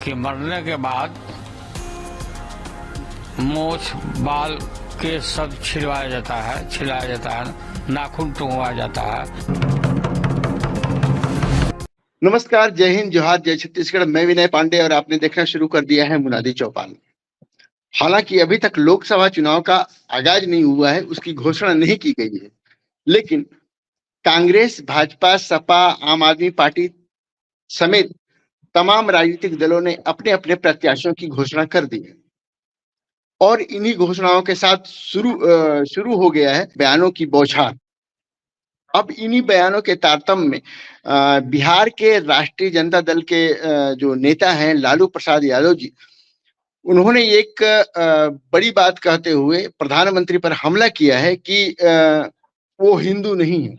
कि मरने के बाद मूछ बाल के सब छिलवाया जाता है, नाखून टूंगवाया जाता है। नमस्कार, जय हिंद, जोहार, जय छत्तीसगढ़। मैं विनय पांडे और आपने देखना शुरू कर दिया है मुनादी चौपाल। हालांकि अभी तक लोकसभा चुनाव का आगाज नहीं हुआ है, उसकी घोषणा नहीं की गई है, लेकिन कांग्रेस, भाजपा, सपा, आम आदमी पार्टी समेत तमाम राजनीतिक दलों ने अपने अपने प्रत्याशियों की घोषणा कर दी है और इन्हीं घोषणाओं के साथ शुरू हो गया है बयानों की बौछार। अब इन्हीं बयानों के तारतम्य में बिहार के राष्ट्रीय जनता दल के जो नेता हैं लालू प्रसाद यादव जी, उन्होंने एक बड़ी बात कहते हुए प्रधानमंत्री पर हमला किया है कि वो हिंदू नहीं है।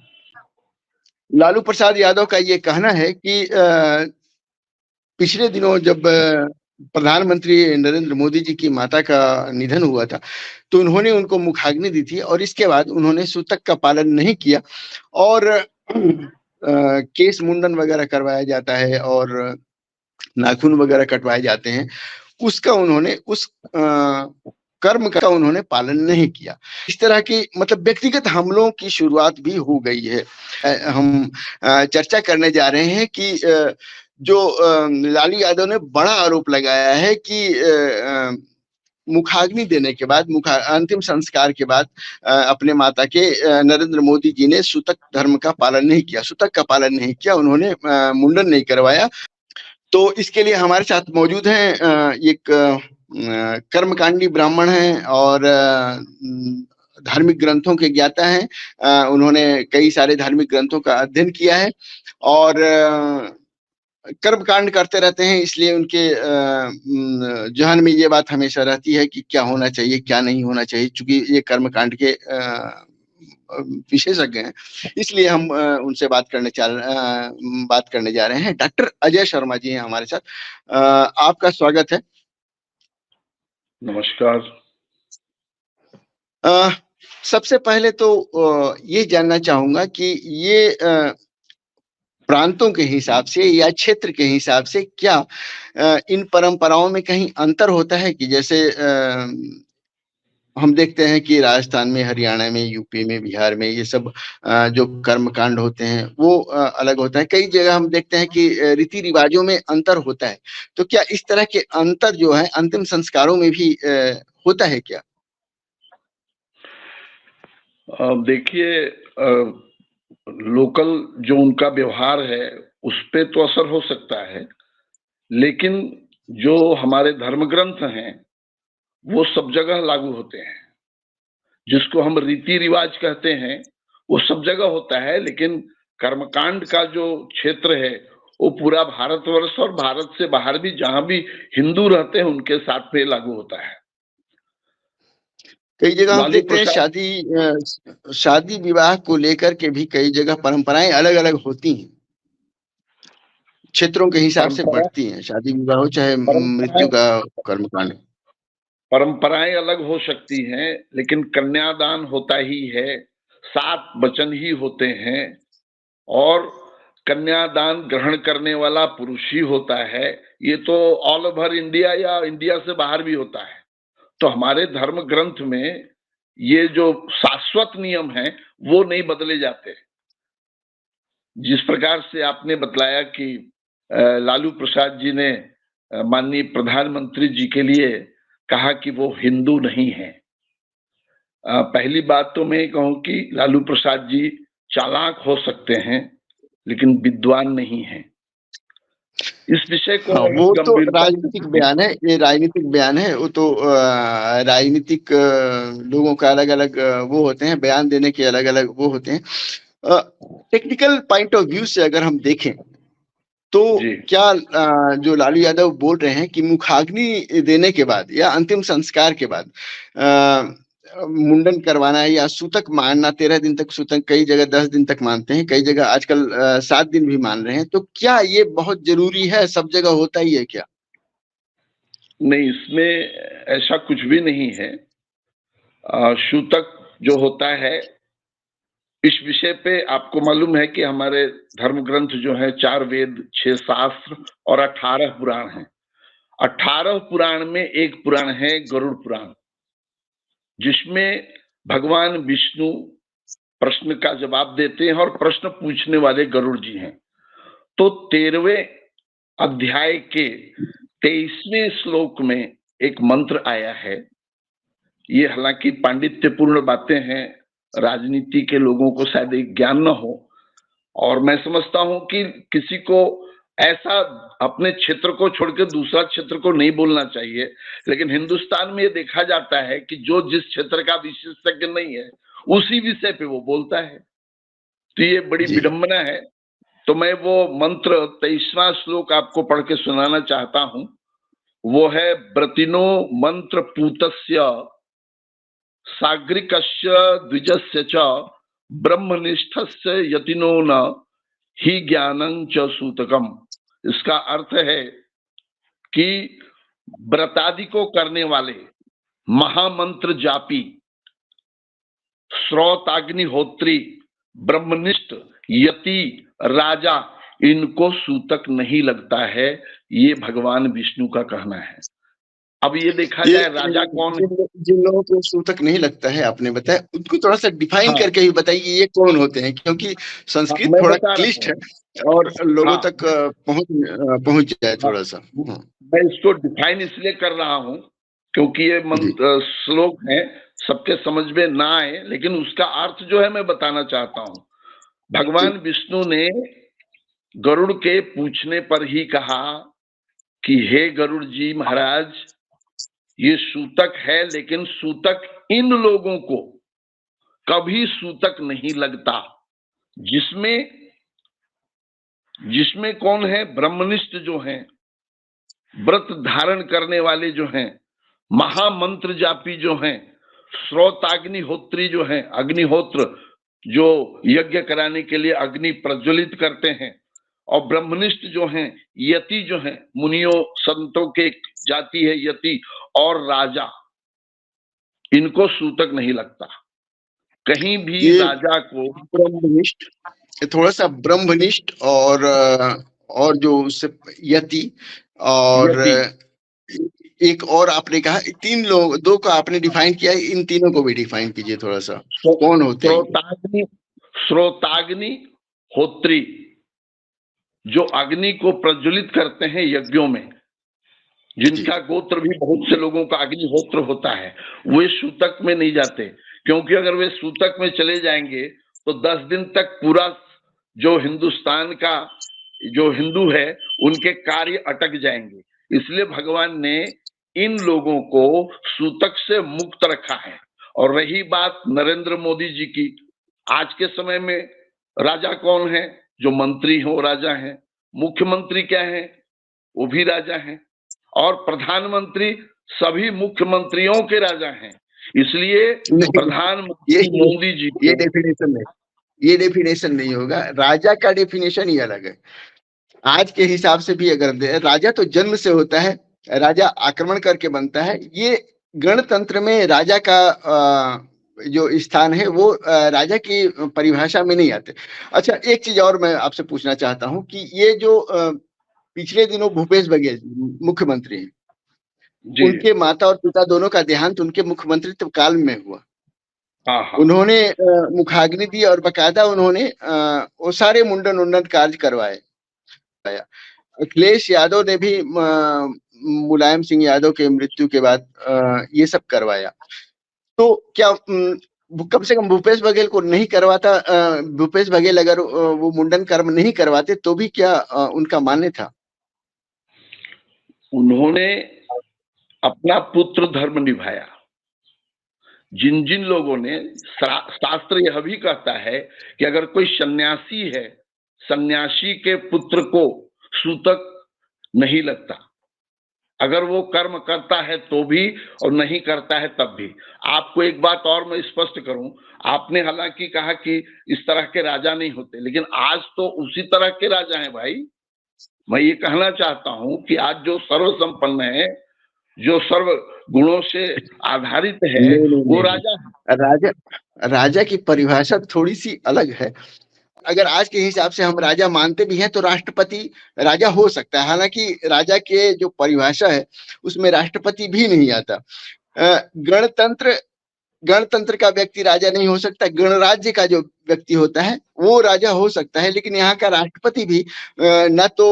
लालू प्रसाद यादव का ये कहना है कि पिछले दिनों जब प्रधानमंत्री नरेंद्र मोदी जी की माता का निधन हुआ था तो उन्होंने उनको मुखाग्नि दी थी और इसके बाद उन्होंने सूतक का पालन नहीं किया और केस मुंडन वगैरह करवाया जाता है और नाखून वगैरह कटवाए जाते हैं। उसका उन्होंने कर्म का उन्होंने पालन नहीं किया। इस तरह की मतलब व्यक्तिगत हमलों की शुरुआत भी हो गई है। हम चर्चा करने जा रहे हैं कि जो लालू यादव ने बड़ा आरोप लगाया है कि मुखाग्नि देने के बाद, अंतिम संस्कार के बाद अपने माता के नरेंद्र मोदी जी ने सूतक धर्म का पालन नहीं किया, सूतक का पालन नहीं किया, उन्होंने मुंडन नहीं करवाया। तो इसके लिए हमारे साथ मौजूद हैं एक कर्मकांडी ब्राह्मण हैं और धार्मिक ग्रंथों के ज्ञाता हैं। उन्होंने कई सारे धार्मिक ग्रंथों का अध्ययन किया है और कर्मकांड करते रहते हैं, इसलिए उनके जहन में ये बात हमेशा रहती है कि क्या होना चाहिए, क्या नहीं होना चाहिए। चूंकि ये कर्मकांड के विशेषज्ञ हैं, इसलिए हम उनसे बात करने जा रहे हैं। डॉक्टर अजय शर्मा जी हैं हमारे साथ। आपका स्वागत है। नमस्कार। सबसे पहले तो ये जानना चाहूंगा कि ये प्रांतों के हिसाब से या क्षेत्र के हिसाब से क्या इन परंपराओं में कहीं अंतर होता है कि जैसे हम देखते हैं कि राजस्थान में, हरियाणा में, यूपी में, बिहार में ये सब जो कर्मकांड होते हैं वो अलग होता है। कई जगह हम देखते हैं कि रीति रिवाजों में अंतर होता है। तो क्या इस तरह के अंतर जो है अंतिम संस्कारों में भी होता है क्या? देखिए, लोकल जो उनका व्यवहार है उस पे तो असर हो सकता है, लेकिन जो हमारे धर्म ग्रंथ हैं वो सब जगह लागू होते हैं। जिसको हम रीति रिवाज कहते हैं वो सब जगह होता है, लेकिन कर्मकांड का जो क्षेत्र है वो पूरा भारतवर्ष और भारत से बाहर भी जहां भी हिंदू रहते हैं उनके साथ में लागू होता है। कई जगह हम देखते हैं शादी विवाह को लेकर के भी कई जगह परंपराएं अलग अलग होती हैं, क्षेत्रों के हिसाब से बढ़ती हैं। शादी विवाह हो चाहे मृत्यु का कर्मकांड, परंपराएं अलग हो सकती हैं, लेकिन कन्यादान होता ही है, 7 वचन ही होते हैं और कन्यादान ग्रहण करने वाला पुरुष ही होता है। ये तो ऑल ओवर इंडिया या इंडिया से बाहर भी होता है। तो हमारे धर्म ग्रंथ में ये जो शाश्वत नियम है वो नहीं बदले जाते। जिस प्रकार से आपने बतलाया कि लालू प्रसाद जी ने माननीय प्रधानमंत्री जी के लिए कहा कि वो हिंदू नहीं है। पहली बात तो मैं कहूं कि लालू प्रसाद जी चालाक हो सकते हैं लेकिन विद्वान नहीं हैं। इस विषय को वो तो राजनीतिक बयान है, ये राजनीतिक बयान है। वो तो राजनीतिक लोगों का अलग अलग वो होते हैं, बयान देने के अलग अलग वो होते हैं। टेक्निकल पॉइंट ऑफ व्यू से अगर हम देखें तो क्या जो लालू यादव बोल रहे हैं कि मुखाग्नि देने के बाद या अंतिम संस्कार के बाद मुंडन करवाना है या सूतक मानना, 13 दिन तक सूतक, कई जगह 10 दिन तक मानते हैं, कई जगह आजकल 7 दिन भी मान रहे हैं। तो क्या ये बहुत जरूरी है? सब जगह होता ही है क्या? नहीं, इसमें ऐसा कुछ भी नहीं है। सूतक जो होता है, इस विषय पे आपको मालूम है कि हमारे धर्म ग्रंथ जो है 4 वेद, 6 शास्त्र और 18 पुराण हैं। 18 पुराण में एक पुराण है गरुड़ पुराण, जिसमें भगवान विष्णु प्रश्न का जवाब देते हैं और प्रश्न पूछने वाले गरुड़ जी हैं। तो 13वें अध्याय के 23वें श्लोक में एक मंत्र आया है। ये हालांकि पांडित्यपूर्ण बातें हैं, राजनीति के लोगों को शायद एक ज्ञान न हो, और मैं समझता हूं कि किसी को ऐसा अपने क्षेत्र को छोड़कर दूसरा क्षेत्र को नहीं बोलना चाहिए, लेकिन हिंदुस्तान में ये देखा जाता है कि जो जिस क्षेत्र का विशेषज्ञ नहीं है उसी विषय पे वो बोलता है। तो ये बड़ी विडंबना है। तो मैं वो मंत्र 23वां श्लोक आपको पढ़ के सुनाना चाहता हूं। वो है व्रतिनो मंत्र पूतस्य साग्रिकस्य द्विजस्य च ब्रह्मनिष्ठस्य यतिनो न ही ज्ञानं च सूतकम। इसका अर्थ है कि व्रतादि को करने वाले महामंत्र जापी श्रोताग्निहोत्री ब्रह्मनिष्ठ यति राजा, इनको सूतक नहीं लगता है, ये भगवान विष्णु का कहना है। अब ये देखा जाए राजा कौन है। जिन लोगों को सूतक नहीं लगता है आपने बताया, उनको थोड़ा सा डिफाइन करके ही बताइए ये कौन होते हैं, क्योंकि संस्कृत थोड़ा क्लिष्ट है और लोगों तक पहुंच जाए थोड़ा सा। मैं इसको डिफाइन इसलिए कर रहा हूं क्योंकि ये श्लोक है, सबके समझ में ना आए, लेकिन उसका अर्थ जो है मैं बताना चाहता हूं। भगवान विष्णु ने गरुड़ के पूछने पर ही कहा कि हे गरुड़ जी महाराज, ये सूतक है, लेकिन सूतक इन लोगों को कभी सूतक नहीं लगता, जिसमें कौन है, ब्रह्मनिष्ठ जो हैं, व्रत धारण करने वाले जो हैं, महामंत्र जापी जो हैं, श्रोताग्निहोत्री जो हैं, अग्निहोत्र जो यज्ञ कराने के लिए अग्नि प्रज्वलित करते हैं, और ब्रह्मनिष्ठ जो हैं, यति जो हैं, मुनियों संतों के जाति है यति, और राजा, इनको सूतक नहीं लगता। कहीं भी राजा को ब्रह्मनिष्ठ, थोड़ा सा ब्रह्मनिष्ठ और जो उससे यति और एक और आपने कहा, तीन लोग, दो का आपने डिफाइन किया, इन तीनों को भी डिफाइन कीजिए थोड़ा सा, कौन होते हैं? श्रोताग्नि होत्री, जो अग्नि को प्रज्वलित करते हैं यज्ञों में, जिनका गोत्र भी बहुत से लोगों का अग्निहोत्र होता है, वे सूतक में नहीं जाते, क्योंकि अगर वे सूतक में चले जाएंगे तो 10 दिन तक पूरा जो हिंदुस्तान का जो हिंदू है उनके कार्य अटक जाएंगे। इसलिए भगवान ने इन लोगों को सूतक से मुक्त रखा है। और रही बात नरेंद्र मोदी जी की, आज के समय में राजा कौन है? जो मंत्री हो राजा हैं, मुख्यमंत्री क्या है? वो भी राजा हैं, और प्रधानमंत्री सभी मुख्यमंत्रियों के राजा हैं। इसलिए प्रधानमंत्री मोदी जी, ये डेफिनेशन नहीं होगा। राजा का डेफिनेशन ही अलग है। आज के हिसाब से भी अगर राजा तो जन्म से होता है, राजा आक्रमण करके बनता है। ये गणतंत्र में राजा का जो स्थान है वो राजा की परिभाषा में नहीं आते। अच्छा, एक चीज और मैं आपसे पूछना चाहता हूं कि ये जो पिछले दिनों भूपेश बघेल मुख्यमंत्री हैं, उनके माता और पिता दोनों का देहांत उनके मुख्यमंत्रित्व काल में हुआ। उन्होंने मुखाग्नि दी और बकायदा उन्होंने वो सारे मुंडन कार्य करवाए। अखिलेश यादव ने भी मुलायम सिंह यादव के मृत्यु के बाद ये सब करवाया। तो क्या कम से कम भूपेश बघेल को नहीं करवाता? भूपेश बघेल अगर वो मुंडन कर्म नहीं करवाते तो भी क्या उनका मान्य था? उन्होंने अपना पुत्र धर्म निभाया। जिन जिन लोगों ने, शास्त्र यह भी कहता है कि अगर कोई सन्यासी है, सन्यासी के पुत्र को सूतक नहीं लगता, अगर वो कर्म करता है तो भी और नहीं करता है तब भी। आपको एक बात और मैं स्पष्ट करूं, आपने हालांकि कहा कि इस तरह के राजा नहीं होते, लेकिन आज तो उसी तरह के राजा हैं भाई। मैं ये कहना चाहता हूं कि आज जो सर्व संपन्न है, जो सर्व गुणों से आधारित है, वो राजा है। राजा की परिभाषा थोड़ी सी अलग है। अगर आज के हिसाब से हम राजा मानते भी हैं तो राष्ट्रपति राजा हो सकता है, हालांकि राजा के जो परिभाषा है उसमें राष्ट्रपति भी नहीं आता। गणतंत्र का व्यक्ति राजा नहीं हो सकता, गणराज्य का जो व्यक्ति होता है वो राजा हो सकता है, लेकिन यहाँ का राष्ट्रपति भी न तो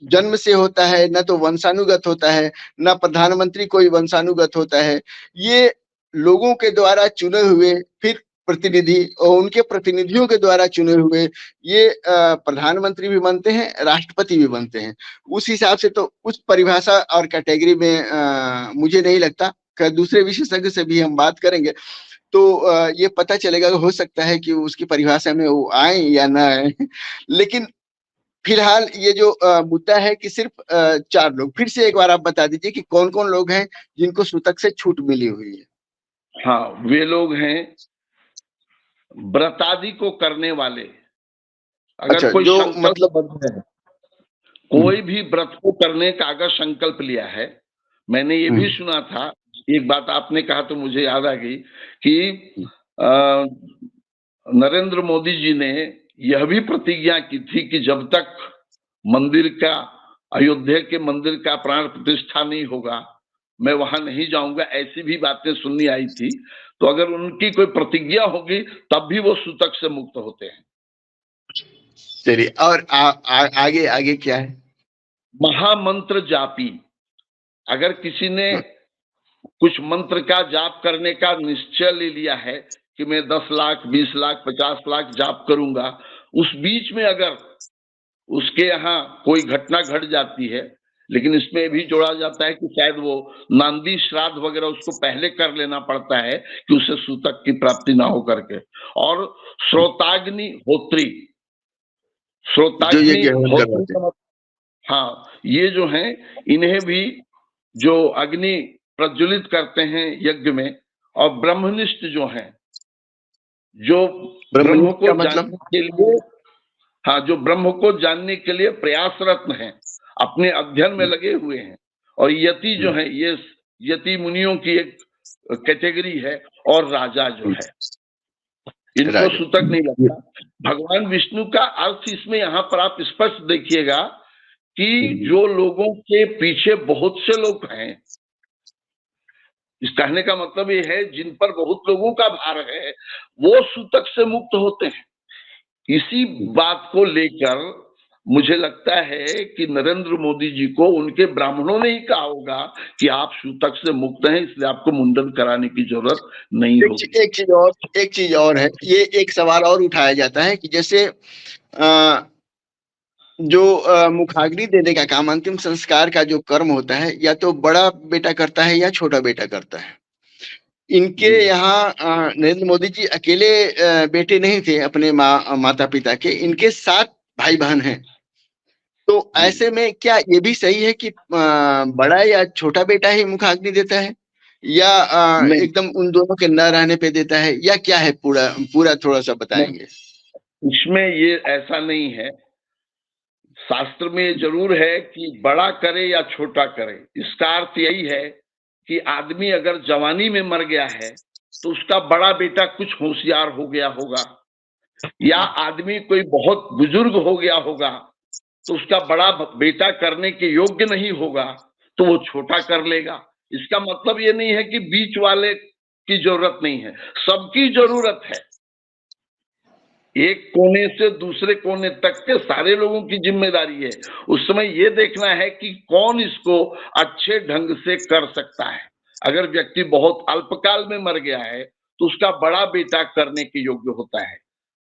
जन्म से होता है, न तो वंशानुगत होता है, न प्रधानमंत्री कोई वंशानुगत होता है। ये लोगों के द्वारा चुने हुए फिर प्रतिनिधि और उनके प्रतिनिधियों के द्वारा चुने हुए ये प्रधानमंत्री भी बनते हैं, राष्ट्रपति भी बनते हैं। उस हिसाब से तो उस परिभाषा और कैटेगरी में मुझे नहीं लगता। दूसरे विशेषज्ञ से भी हम बात करेंगे तो ये पता चलेगा, हो सकता है कि उसकी परिभाषा में वो आए या ना आए। लेकिन फिलहाल ये जो मुद्दा है कि सिर्फ 4 लोग, फिर से एक बार आप बता दीजिए कि कौन कौन लोग हैं जिनको सूतक से छूट मिली हुई है। हाँ, वे लोग हैं व्रत आदि को करने वाले। अगर अच्छा, कोई जो मतलब कोई भी व्रत को करने का अगर संकल्प लिया है, मैंने ये भी सुना था, एक बात आपने कहा तो मुझे याद आ गई कि नरेंद्र मोदी जी ने यह भी प्रतिज्ञा की थी कि जब तक मंदिर का, अयोध्या के मंदिर का प्राण प्रतिष्ठा नहीं होगा मैं वहां नहीं जाऊंगा। ऐसी भी बातें सुननी आई थी। तो अगर उनकी कोई प्रतिज्ञा होगी तब भी वो सूतक से मुक्त होते हैं। चलिए, और आगे आगे क्या है? महामंत्र जापी, अगर किसी ने कुछ मंत्र का जाप करने का निश्चय ले लिया है कि मैं 10 लाख 20 लाख 50 लाख जाप करूंगा, उस बीच में अगर उसके यहाँ कोई घटना घट जाती है, लेकिन इसमें भी जोड़ा जाता है कि शायद वो नांदी श्राद्ध वगैरह उसको पहले कर लेना पड़ता है कि उसे सूतक की प्राप्ति ना हो करके। और श्रोताग्नि होत्री, हाँ, ये जो हैं इन्हें भी जो अग्नि प्रज्वलित करते हैं यज्ञ में, और ब्रह्मनिष्ठ जो हैं, जो ब्रह्म को जानने के लिए, हाँ, जो ब्रह्म को जानने के लिए प्रयासरत हैं, अपने अध्ययन में लगे हुए हैं। और यति जो है, ये यति मुनियों की एक कैटेगरी है। और राजा जो है, इनको सूतक नहीं लगता। भगवान विष्णु का अर्थ इसमें यहाँ पर आप स्पष्ट देखिएगा कि जो लोगों के पीछे बहुत से लोग हैं, इस कहने का मतलब ये है जिन पर बहुत लोगों का भार है, वो सूतक से मुक्त होते हैं। इसी बात को लेकर मुझे लगता है कि नरेंद्र मोदी जी को उनके ब्राह्मणों ने ही कहा होगा कि आप सूतक से मुक्त हैं, इसलिए आपको मुंडन कराने की जरूरत नहीं होगी। एक चीज और है, ये एक सवाल और उठाया जाता है कि जैसे जो मुखाग्नि देने का काम, अंतिम संस्कार का जो कर्म होता है, या तो बड़ा बेटा करता है या छोटा बेटा करता है। इनके यहाँ नरेंद्र मोदी जी अकेले बेटे नहीं थे अपने माता पिता के, इनके 7 भाई बहन हैं। तो ऐसे में क्या ये भी सही है कि बड़ा या छोटा बेटा ही मुखाग्नि देता है, या एकदम उन दोनों के न रहने पे देता है, या क्या है? पूरा थोड़ा सा बताएंगे। इसमें ये ऐसा नहीं है। शास्त्र में जरूर है कि बड़ा करे या छोटा करे। इसका अर्थ यही है कि आदमी अगर जवानी में मर गया है तो उसका बड़ा बेटा कुछ होशियार हो गया होगा, या आदमी कोई बहुत बुजुर्ग हो गया होगा तो उसका बड़ा बेटा करने के योग्य नहीं होगा तो वो छोटा कर लेगा। इसका मतलब ये नहीं है कि बीच वाले की जरूरत नहीं है, सबकी जरूरत है। एक कोने से दूसरे कोने तक के सारे लोगों की जिम्मेदारी है। उस समय ये देखना है कि कौन इसको अच्छे ढंग से कर सकता है। अगर व्यक्ति बहुत अल्पकाल में मर गया है तो उसका बड़ा बेटा करने के योग्य होता है,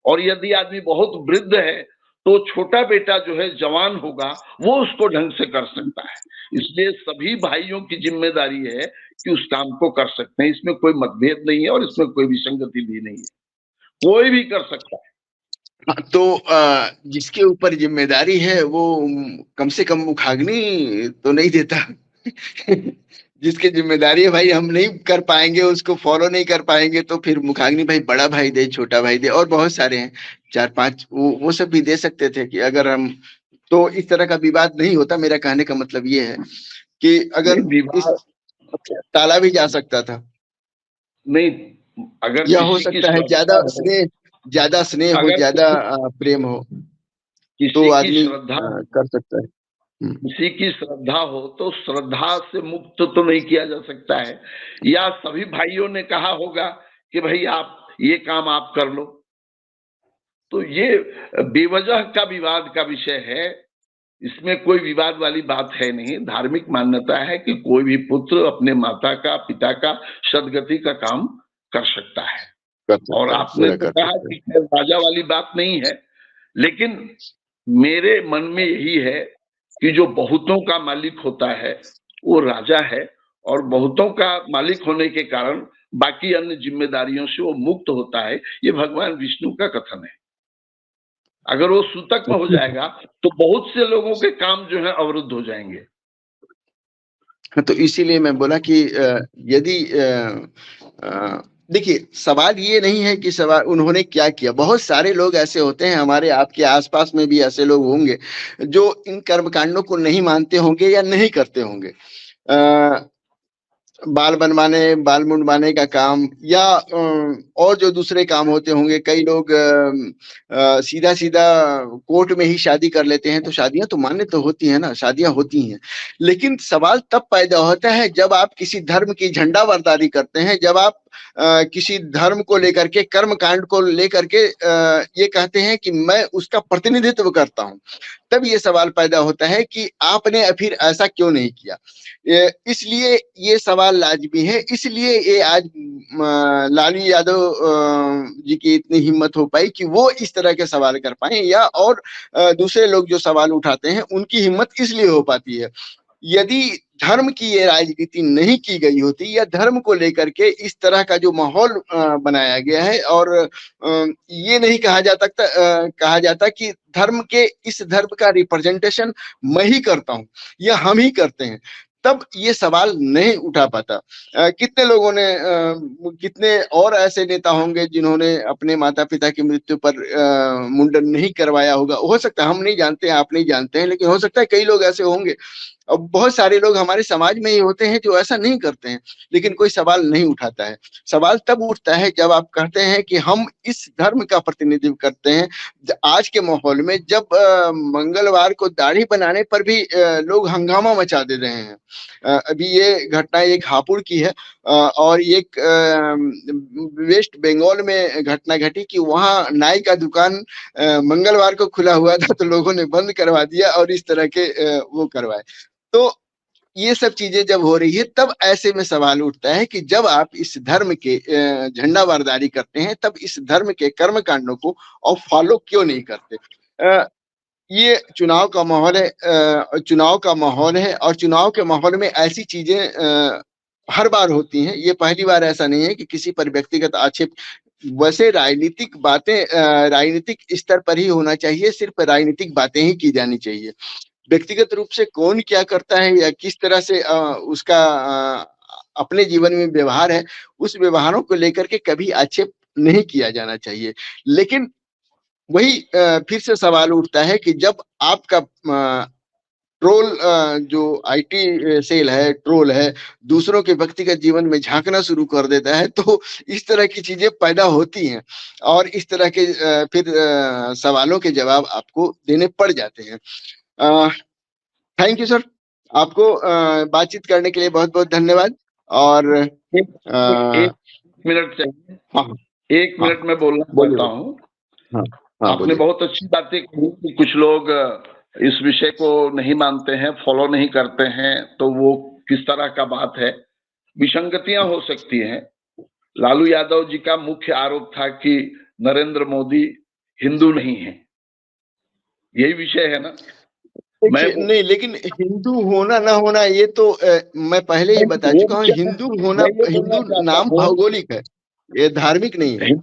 और यदि आदमी बहुत वृद्ध है तो छोटा बेटा जो है जवान होगा, वो उसको ढंग से कर सकता है। इसलिए सभी भाइयों की जिम्मेदारी है कि उस काम को कर सकते हैं। इसमें कोई मतभेद नहीं है और इसमें कोई विसंगति भी नहीं है, कोई भी कर सकता है। तो जिसके ऊपर जिम्मेदारी है वो कम से कम मुखाग्नि तो नहीं देता। जिसकी जिम्मेदारी है भाई हम नहीं कर पाएंगे, उसको फॉलो नहीं कर पाएंगे, तो फिर मुखाग्नि भाई बड़ा भाई दे, छोटा भाई दे, और बहुत सारे हैं 4-5 वो सब भी दे सकते थे कि अगर हम, तो इस तरह का विवाद नहीं होता। मेरा कहने का मतलब ये है कि अगर टाला भी जा सकता था, नहीं, अगर या हो सकता है ज्यादा स्नेह ज्यादा स्नेह हो, अगर ज्यादा प्रेम हो, तो किसी की आदमी श्रद्धा कर सकता है। किसी की श्रद्धा हो तो श्रद्धा से मुक्त तो नहीं किया जा सकता है, या सभी भाइयों ने कहा होगा कि भाई आप ये काम आप कर लो, तो ये बेवजह का विवाद का विषय है। इसमें कोई विवाद वाली बात है नहीं। धार्मिक मान्यता है कि कोई भी पुत्र अपने माता का, पिता का सदगति का काम कर सकता है। कर और सकता है, आपने पूरा तो कर कहा सकता है। कि खैर राजा वाली बात नहीं है, लेकिन मेरे मन में यही है कि जो बहुतों का मालिक होता है वो राजा है, और बहुतों का मालिक होने के कारण बाकी अन्य जिम्मेदारियों से वो मुक्त होता है। ये भगवान विष्णु का कथन है। अगर वो सूतक में हो जाएगा तो बहुत से लोगों के काम जो है अवरुद्ध हो जाएंगे। हाँ, तो इसीलिए मैं बोला कि यदि देखिए, सवाल ये नहीं है कि सवाल उन्होंने क्या किया। बहुत सारे लोग ऐसे होते हैं, हमारे आपके आसपास में भी ऐसे लोग होंगे जो इन कर्मकांडों को नहीं मानते होंगे या नहीं करते होंगे। बाल बनवाने, बाल मुंडवाने का काम, या और जो दूसरे काम होते होंगे। कई लोग सीधा सीधा कोर्ट में ही शादी कर लेते हैं, तो शादियां तो मान्य तो होती है ना, शादियां होती हैं। लेकिन सवाल तब पैदा होता है जब आप किसी धर्म की झंडाबरदारी करते हैं, जब आप किसी धर्म को लेकर के, कर्म कांड को लेकर के ये कहते हैं कि मैं उसका प्रतिनिधित्व करता हूं, तब ये सवाल पैदा होता है कि आपने फिर ऐसा क्यों नहीं किया। इसलिए ये सवाल लाजमी है। इसलिए ये आज लालू यादव जी की इतनी हिम्मत हो पाई कि वो इस तरह के सवाल कर पाए, या और दूसरे लोग जो सवाल उठाते हैं उनकी हिम्मत इसलिए हो पाती है। यदि धर्म की ये राजनीति नहीं की गई होती, या धर्म को लेकर के इस तरह का जो माहौल बनाया गया है, और ये नहीं कहा जाता कि धर्म के, इस धर्म का रिप्रेजेंटेशन मैं ही करता हूं या हम ही करते हैं, तब ये सवाल नहीं उठा पाता। कितने लोगों ने कितने और ऐसे नेता होंगे जिन्होंने अपने माता पिता की मृत्यु पर मुंडन नहीं करवाया होगा। हो सकता है, हम नहीं जानते हैं, आप नहीं जानते हैं, लेकिन हो सकता है कई लोग ऐसे होंगे। और बहुत सारे लोग हमारे समाज में ही होते हैं जो ऐसा नहीं करते हैं, लेकिन कोई सवाल नहीं उठाता है। सवाल तब उठता है जब आप कहते हैं कि हम इस धर्म का प्रतिनिधित्व करते हैं। आज के माहौल में जब मंगलवार को दाढ़ी बनाने पर भी लोग हंगामा मचा दे रहे हैं। अभी ये घटना एक हापुड़ की है, और एक वेस्ट बंगाल में घटना घटी कि वहां नाई का दुकान मंगलवार को खुला हुआ था, तो लोगों ने बंद करवा दिया और इस तरह के वो करवाए। तो ये सब चीजें जब हो रही है, तब ऐसे में सवाल उठता है कि जब आप इस धर्म के झंडाबरदारी करते हैं, तब इस धर्म के कर्म कांडों को और फॉलो क्यों नहीं करते। ये चुनाव का माहौल है, चुनाव का माहौल है, और चुनाव के माहौल में ऐसी चीजें हर बार होती हैं। ये पहली बार ऐसा नहीं है कि किसी पर व्यक्तिगत आक्षेप। वैसे राजनीतिक बातें राजनीतिक स्तर पर ही होना चाहिए, सिर्फ राजनीतिक बातें ही की जानी चाहिए। व्यक्तिगत रूप से कौन क्या करता है या किस तरह से उसका अपने जीवन में व्यवहार है, उस व्यवहारों को लेकर के कभी आक्षेप नहीं किया जाना चाहिए। लेकिन वही फिर से सवाल उठता है कि जब आपका ट्रोल जो आईटी सेल है, ट्रोल है, दूसरों के व्यक्तिगत जीवन में झांकना शुरू कर देता है, तो इस तरह की चीजें पैदा होती हैं, और इस तरह के फिर सवालों के जवाब आपको देने पड़ जाते हैं। थैंक यू सर, आपको बातचीत करने के लिए बहुत बहुत धन्यवाद। और एक मिनट चाहिए। हाँ, एक मिनट में बोलना चाहता हूँ। हाँ, हाँ, आपने बहुत अच्छी बातें कही कि कुछ लोग इस विषय को नहीं मानते हैं, फॉलो नहीं करते हैं, तो वो किस तरह का बात है। विसंगतियां हो सकती हैं। लालू यादव जी का मुख्य आरोप था कि नरेंद्र मोदी हिंदू नहीं है, यही विषय है ना। नहीं, लेकिन हिंदू होना ना होना ये तो मैं पहले ही बता चुका हूँ। हिंदू होना, हिंदू नाम भौगोलिक है, ये धार्मिक नहीं है।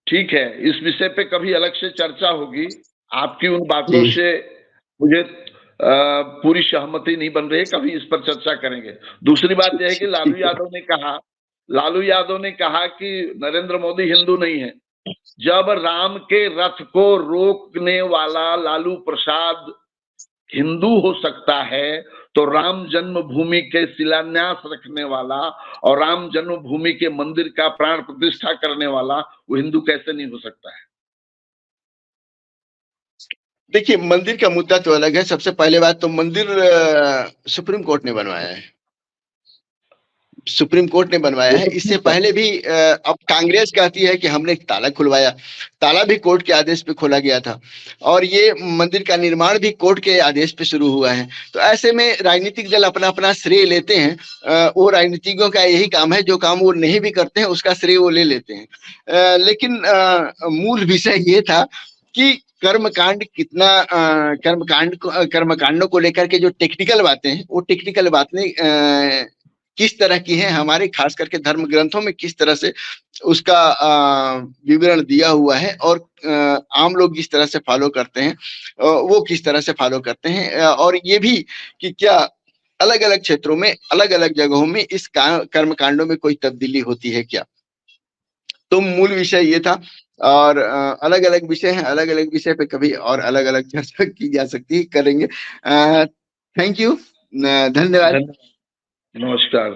ठीक है, इस विषय पे कभी अलग से चर्चा होगी। आपकी उन बातों से मुझे पूरी सहमति नहीं बन रही है, कभी इस पर चर्चा करेंगे। दूसरी बात यह है कि लालू यादव ने कहा कि नरेंद्र मोदी हिंदू नहीं है। जब राम के रथ को रोकने वाला लालू प्रसाद हिंदू हो सकता है, तो राम जन्मभूमि के शिलान्यास रखने वाला और राम जन्मभूमि के मंदिर का प्राण प्रतिष्ठा करने वाला वो हिंदू कैसे नहीं हो सकता है? देखिए, मंदिर का मुद्दा तो अलग है। सबसे पहले बात तो मंदिर सुप्रीम कोर्ट ने बनवाया है, सुप्रीम कोर्ट ने बनवाया है। इससे पहले भी अब कांग्रेस कहती है कि हमने ताला खुलवाया, ताला भी कोर्ट के आदेश पे खोला गया था, और ये मंदिर का निर्माण भी कोर्ट के आदेश पे शुरू हुआ है। तो ऐसे में राजनीतिक दल अपना अपना श्रेय लेते हैं। वो राजनीतिज्ञों का यही काम है, जो काम वो नहीं भी करते हैं उसका श्रेय वो ले लेते हैं। लेकिन मूल विषय ये था कि कर्मकांड कितना, कर्मकांडों को लेकर के जो टेक्निकल बातें हैं, वो टेक्निकल बातें किस तरह की हैं, हमारे खास करके धर्म ग्रंथों में किस तरह से उसका विवरण दिया हुआ है, और आम लोग जिस तरह से फॉलो करते हैं वो किस तरह से फॉलो करते हैं, और ये भी कि क्या अलग अलग क्षेत्रों में, अलग अलग जगहों में इस कर्म कांडों में कोई तब्दीली होती है क्या। तो मूल विषय ये था, और अलग अलग विषय हैं, अलग अलग विषय पे कभी और अलग अलग चर्चा की जा सकती है, करेंगे। थैंक यू, धन्यवाद, नमस्कार।